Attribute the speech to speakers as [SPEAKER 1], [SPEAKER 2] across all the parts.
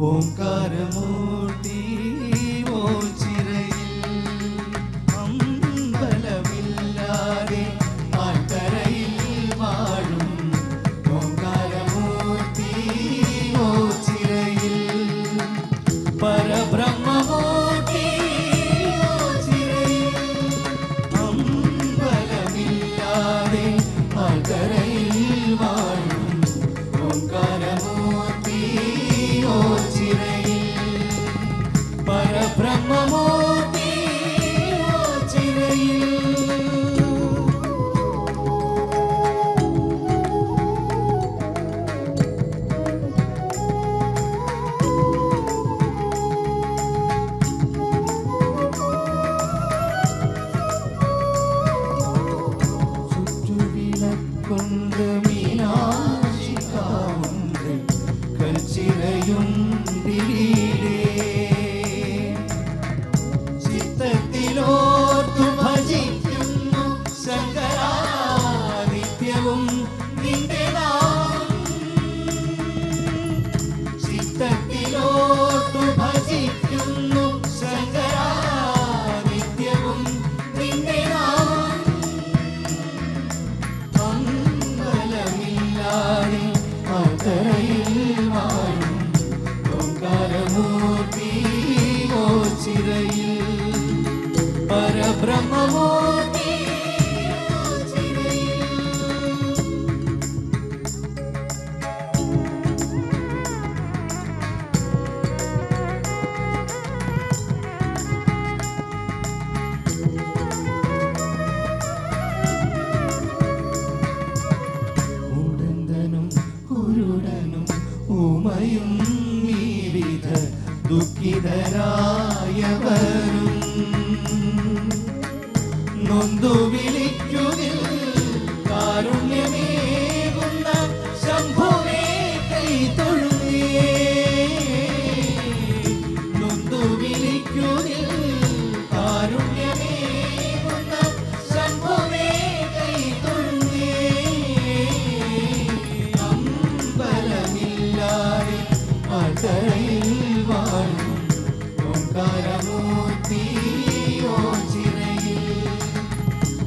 [SPEAKER 1] ഓംകാരമൂർത്തി ഓച്ചിറയിൽ അമ്പലമില്ലാതെ ആൽത്തറയിൽ വാഴും ഓംകാരമൂർത്തി ഓച്ചിറയിൽ പരബ്രഹ്മമൂർത്തി ഓച്ചിറയിൽ അമ്പലമില്ലാതെ ആൽത്തറയിൽ വാഴും ഓംകാരമൂർത്തി ഓച്ചിറയിൽ പരബ്രഹ്മമൂർത്തി ഓച്ചിറയിൽ ചുറ്റുവിളക്കൊണ്ട് മീനാക്ഷിക്കാവുണ്ട് കൽച്ചിറയുണ്ടിരീടേ ചിത്തത്തിലോർത്തു ഭജിക്കുന്നു ശങ്കരാ നിത്യവും നിന്റെ നാമം ചിത്തത്തിലോർത്തു ഭജിക്കുന്നു ശങ്കരാ നിത്യവും നിന്റെ നാമം അമ്പലമില്ലാതെ ആൽത്തറയിൽ വാഴും ഓംകാരമൂർത്തി ഓച്ചിറയിൽ പരബ്രഹ്മമൂർത്തി ഓച്ചിറയിൽ ഉടന്തനും കുരുടനും ഊമയും വിവിധ ദുഃഖിതരായവരും നൊന്തു വിളിക്കുകിൽ കാരുണ്യമേകുന്ന ശംഭുവേ കൈതൊഴുകേ നൊന്തു വിളിക്കുകിൽ കാരുണ്യമേകുന്ന ശംഭുവേ കൈതൊഴുകേ അമ്പലമില്ലാതെ ആൽത്തറയിൽ വാഴും ഓംകാരമൂർത്തി ഓച്ചിറയിൽ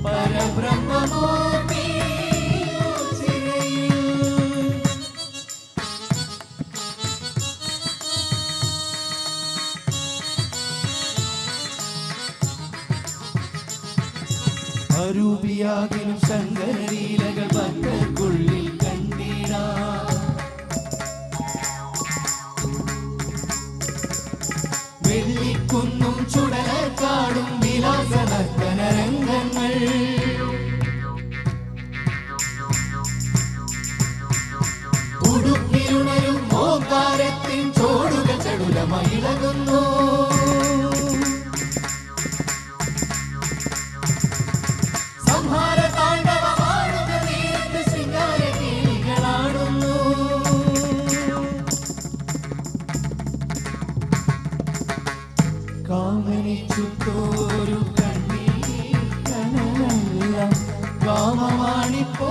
[SPEAKER 1] പരബ്രഹ്മമൂർത്തി ഓച്ചിറയിൽ അരൂപിയാകിലും ശങ്കരലീലകൾ ഭക്തർക്കുള്ളിൽ കണ്ടിടാം വെള്ളിക്കുന്നും ചുടലക്കാടും വിലാസനർത്തനരംഗങ്ങൾ ഉടുക്കിലുണരും ഓംകാരത്തിൻ ചോടുകൾ ചടുലമയിളകുന്നു സംഹാര താണ്ഡവമാടുന്ന നേരത്ത് ശൃംഗാര കേളികളാടുന്നു കാമനിച്ചുത്തോരു കണ്ണീർ കനലല്ല കാമമാണിപ്പോ